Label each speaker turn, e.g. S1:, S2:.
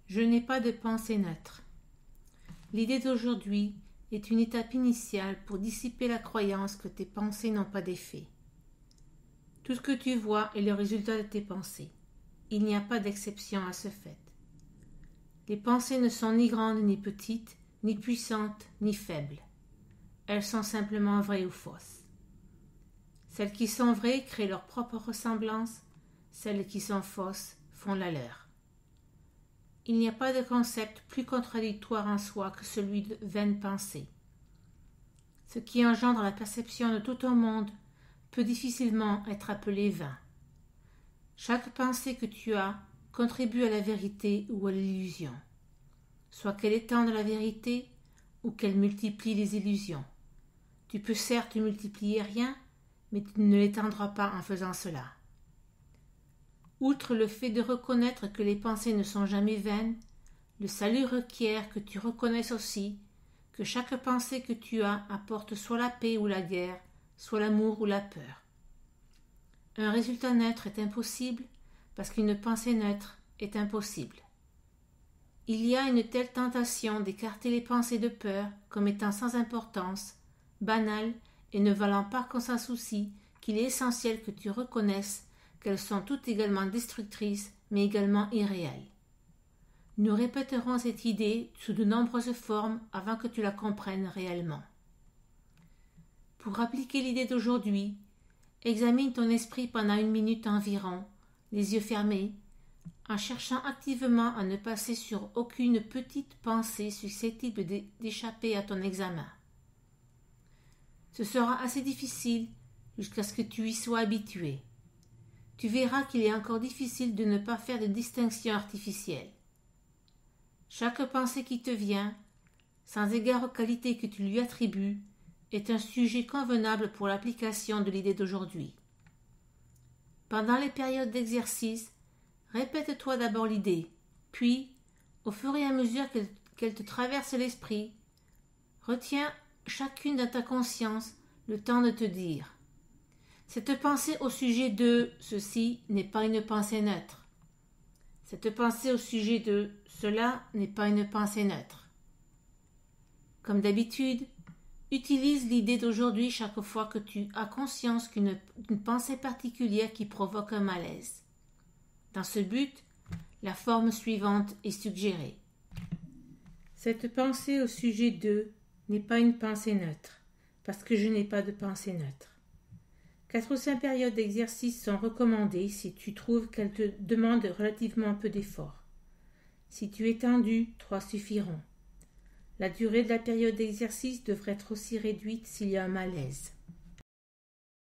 S1: Je n'ai pas de pensée neutre. L'idée d'aujourd'hui est une étape initiale pour dissiper la croyance que tes pensées n'ont pas d'effet. Tout ce que tu vois est le résultat de tes pensées. Il n'y a pas d'exception à ce fait. Les pensées ne sont ni grandes ni petites, ni puissantes ni faibles. Elles sont simplement vraies ou fausses. Celles qui sont vraies créent leur propre ressemblance, celles qui sont fausses font la leur. Il n'y a pas de concept plus contradictoire en soi que celui de vaine pensée. Ce qui engendre la perception de tout un monde peut difficilement être appelé vain. Chaque pensée que tu as contribue à la vérité ou à l'illusion, soit qu'elle étende la vérité ou qu'elle multiplie les illusions. Tu peux certes multiplier rien, mais tu ne l'étendras pas en faisant cela. Outre le fait de reconnaître que les pensées ne sont jamais vaines, le salut requiert que tu reconnaisses aussi que chaque pensée que tu as apporte soit la paix ou la guerre, soit l'amour ou la peur. Un résultat neutre est impossible parce qu'une pensée neutre est impossible. Il y a une telle tentation d'écarter les pensées de peur comme étant sans importance, banales et ne valant pas qu'on s'en soucie, qu'il est essentiel que tu reconnaisses qu'elles sont toutes également destructrices, mais également irréelles. Nous répéterons cette idée sous de nombreuses formes avant que tu la comprennes réellement. Pour appliquer l'idée d'aujourd'hui, examine ton esprit pendant 1 minute environ, les yeux fermés, en cherchant activement à ne passer sur aucune petite pensée susceptible d'échapper à ton examen. Ce sera assez difficile jusqu'à ce que tu y sois habitué. Tu verras qu'il est encore difficile de ne pas faire de distinction artificielle. Chaque pensée qui te vient, sans égard aux qualités que tu lui attribues, est un sujet convenable pour l'application de l'idée d'aujourd'hui. Pendant les périodes d'exercice, répète-toi d'abord l'idée, puis, au fur et à mesure qu'elle te traverse l'esprit, retiens chacune dans ta conscience le temps de te dire « Cette pensée au sujet de ceci n'est pas une pensée neutre. Cette pensée au sujet de cela n'est pas une pensée neutre. » Comme d'habitude, utilise l'idée d'aujourd'hui chaque fois que tu as conscience d'une pensée particulière qui provoque un malaise. Dans ce but, la forme suivante est suggérée. Cette pensée au sujet de n'est pas une pensée neutre, parce que je n'ai pas de pensée neutre. 4 ou 5 périodes d'exercice sont recommandées si tu trouves qu'elles te demandent relativement peu d'efforts. Si tu es tendu, 3 suffiront. La durée de la période d'exercice devrait être aussi réduite s'il y a un malaise.